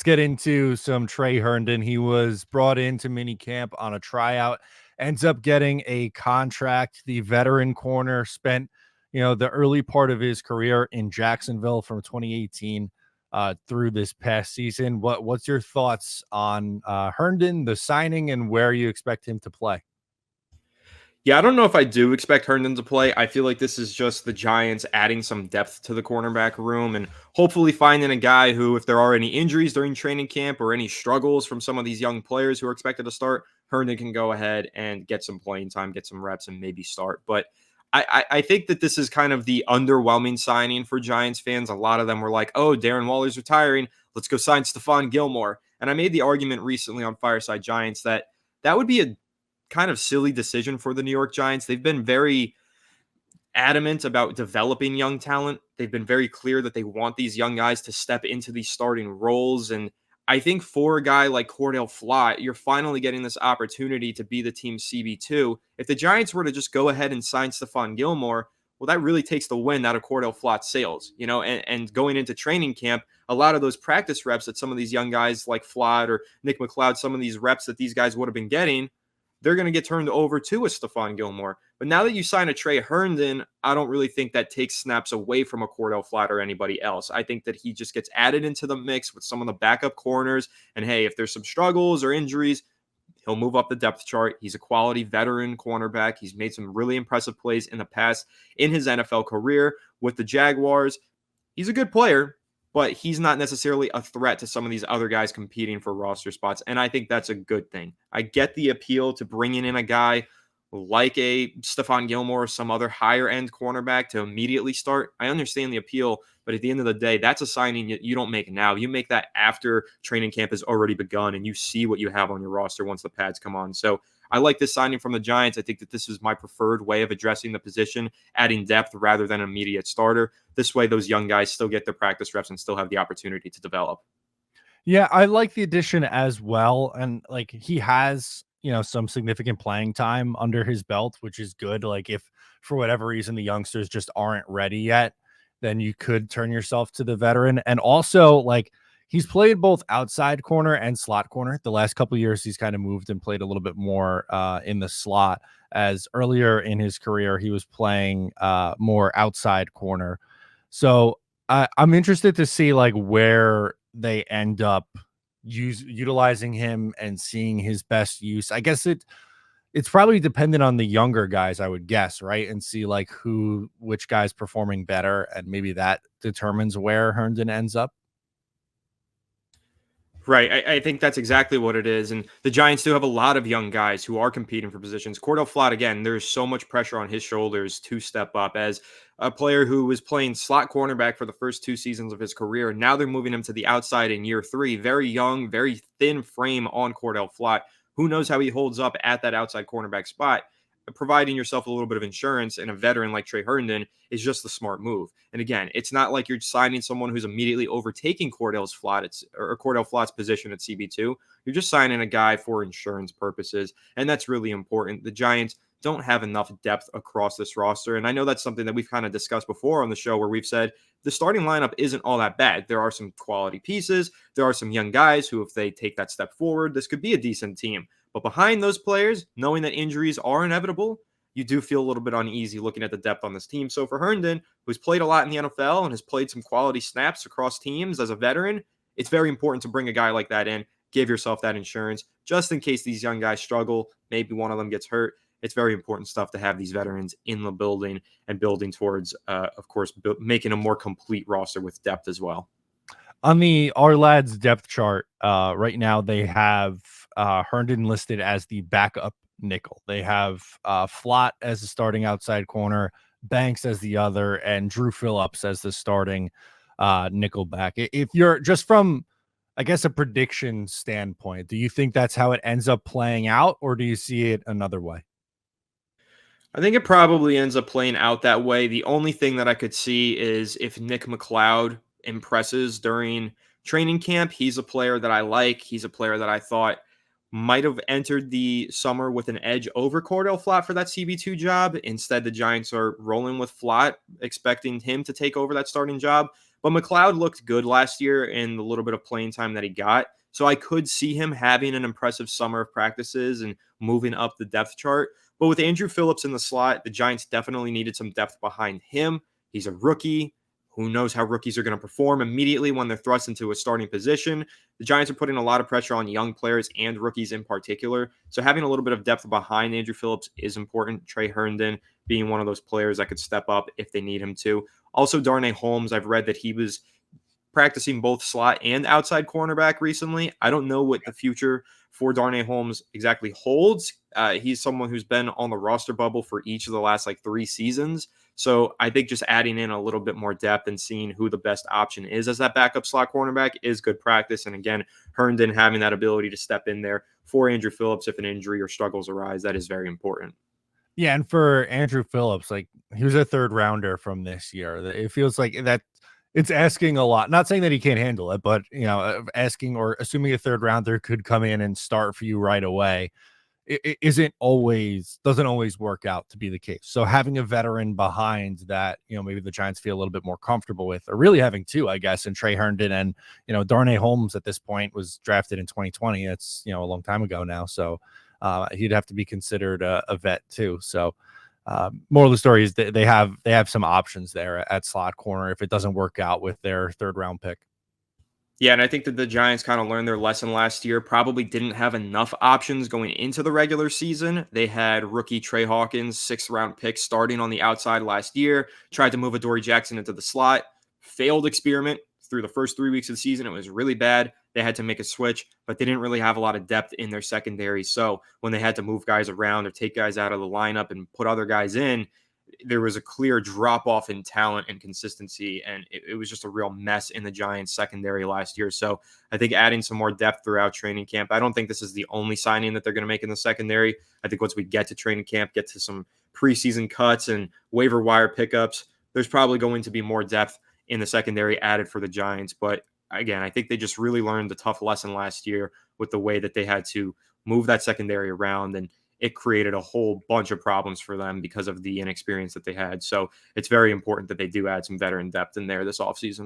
get into some Trey Herndon. He was brought into minicamp on a tryout, ends up getting a contract. The veteran corner spent, the early part of his career in Jacksonville from 2018 through this past season. What's your thoughts on Herndon, the signing, and where you expect him to play? Yeah, I don't know if I do expect Herndon to play. I feel like this is just the Giants adding some depth to the cornerback room and hopefully finding a guy who, if there are any injuries during training camp or any struggles from some of these young players who are expected to start, Herndon can go ahead and get some playing time, get some reps, and maybe start. But I think that this is kind of the underwhelming signing for Giants fans. A lot of them were like, oh, Darren Waller's retiring. Let's go sign Stephon Gilmore. And I made the argument recently on Fireside Giants that that would be a kind of silly decision for the New York Giants. They've been very adamant about developing young talent. They've been very clear that they want these young guys to step into these starting roles. And I think for a guy like Cordell Flott, you're finally getting this opportunity to be the team's CB2. If the Giants were to just go ahead and sign Stephon Gilmore, well, that really takes the wind out of Cordell Flott's sails, and going into training camp, a lot of those practice reps that some of these young guys like Flott or Nick McLeod, some of these reps that these guys would have been getting, they're going to get turned over to a Stephon Gilmore. But now that you sign a Trey Herndon, I don't really think that takes snaps away from a Cordell Flott or anybody else. I think that he just gets added into the mix with some of the backup corners. And hey, if there's some struggles or injuries, he'll move up the depth chart. He's a quality veteran cornerback. He's made some really impressive plays in the past in his NFL career with the Jaguars. He's a good player, but he's not necessarily a threat to some of these other guys competing for roster spots. And I think that's a good thing. I get the appeal to bringing in a guy like a Stephon Gilmore or some other higher end cornerback to immediately start. I understand the appeal, but at the end of the day, that's a signing you don't make now. You make that after training camp has already begun and you see what you have on your roster once the pads come on. So I like this signing from the Giants. I think that this is my preferred way of addressing the position, adding depth rather than an immediate starter. This way, those young guys still get their practice reps and still have the opportunity to develop. Yeah, I like the addition as well. And like he has, some significant playing time under his belt, which is good. Like if for whatever reason the youngsters just aren't ready yet, then you could turn yourself to the veteran. And also, like he's played both outside corner and slot corner. The last couple of years, he's kind of moved and played a little bit more in the slot. As earlier in his career, he was playing more outside corner. So I'm interested to see like where they end up utilizing him and seeing his best use. I guess it's probably dependent on the younger guys, I would guess, right? And see like which guy's performing better, and maybe that determines where Herndon ends up. Right. I think that's exactly what it is. And the Giants do have a lot of young guys who are competing for positions. Cordell Flott, again, there's so much pressure on his shoulders to step up as a player who was playing slot cornerback for the first 2 seasons of his career. Now they're moving him to the outside in year 3. Very young, very thin frame on Cordell Flott. Who knows how he holds up at that outside cornerback spot? Providing yourself a little bit of insurance and a veteran like Trey Herndon is just the smart move. And again, it's not like you're signing someone who's immediately overtaking Cordell Flott's position at CB2. You're just signing a guy for insurance purposes, and that's really important. The Giants don't have enough depth across this roster, and I know that's something that we've kind of discussed before on the show where we've said the starting lineup isn't all that bad. There are some quality pieces. There are some young guys who, if they take that step forward, this could be a decent team. But behind those players, knowing that injuries are inevitable, you do feel a little bit uneasy looking at the depth on this team. So for Herndon, who's played a lot in the NFL and has played some quality snaps across teams as a veteran, it's very important to bring a guy like that in, give yourself that insurance, just in case these young guys struggle, maybe one of them gets hurt. It's very important stuff to have these veterans in the building and building towards, of course, making a more complete roster with depth as well. On the Our Lads depth chart, right now they have Herndon listed as the backup nickel. They have Flott as the starting outside corner, Banks as the other, and Drew Phillips as the starting nickel back. If you're just from, I guess, a prediction standpoint, do you think that's how it ends up playing out, or do you see it another way? I think it probably ends up playing out that way. The only thing that I could see is if Nick McLeod impresses during training camp. He's a player that I like. He's a player that I thought might have entered the summer with an edge over Cordell Flott for that CB2 job. Instead, the Giants are rolling with Flott, expecting him to take over that starting job. But McLeod looked good last year in the little bit of playing time that he got. So I could see him having an impressive summer of practices and moving up the depth chart. But with Andrew Phillips in the slot, the Giants definitely needed some depth behind him. He's a rookie. Who knows how rookies are going to perform immediately when they're thrust into a starting position? The Giants are putting a lot of pressure on young players and rookies in particular. So having a little bit of depth behind Andrew Phillips is important. Trey Herndon being one of those players that could step up if they need him to. Also, Darnay Holmes, I've read that he was practicing both slot and outside cornerback recently. I don't know what the future for Darnay Holmes exactly holds. He's someone who's been on the roster bubble for each of the last like 3 seasons. So I think just adding in a little bit more depth and seeing who the best option is as that backup slot cornerback is good practice. And again, Herndon having that ability to step in there for Andrew Phillips if an injury or struggles arise, that is very important. Yeah, and for Andrew Phillips, like he was a third rounder from this year. It feels like that it's asking a lot. Not saying that he can't handle it, but asking or assuming a third rounder could come in and start for you right away. It doesn't always work out to be the case. So having a veteran behind that, maybe the Giants feel a little bit more comfortable with, or really having two, I guess, and Trey Herndon and, Darnay Holmes at this point was drafted in 2020. It's, a long time ago now. So he'd have to be considered a vet too. So moral of the story is that they have some options there at slot corner if it doesn't work out with their third round pick. Yeah, and I think that the Giants kind of learned their lesson last year. Probably didn't have enough options going into the regular season. They had rookie Trey Hawkins, 6th-round pick, starting on the outside last year. Tried to move Adoree Jackson into the slot. Failed experiment through the first 3 weeks of the season. It was really bad. They had to make a switch, but they didn't really have a lot of depth in their secondary. So when they had to move guys around or take guys out of the lineup and put other guys in, there was a clear drop off in talent and consistency, and it was just a real mess in the Giants secondary last year. So I think adding some more depth throughout training camp. I don't think this is the only signing that they're going to make in the secondary. I think once we get to training camp, get to some preseason cuts and waiver wire pickups, there's probably going to be more depth in the secondary added for the Giants. But again, I think they just really learned the tough lesson last year with the way that they had to move that secondary around, and it created a whole bunch of problems for them because of the inexperience that they had. So it's very important that they do add some veteran depth in there this offseason.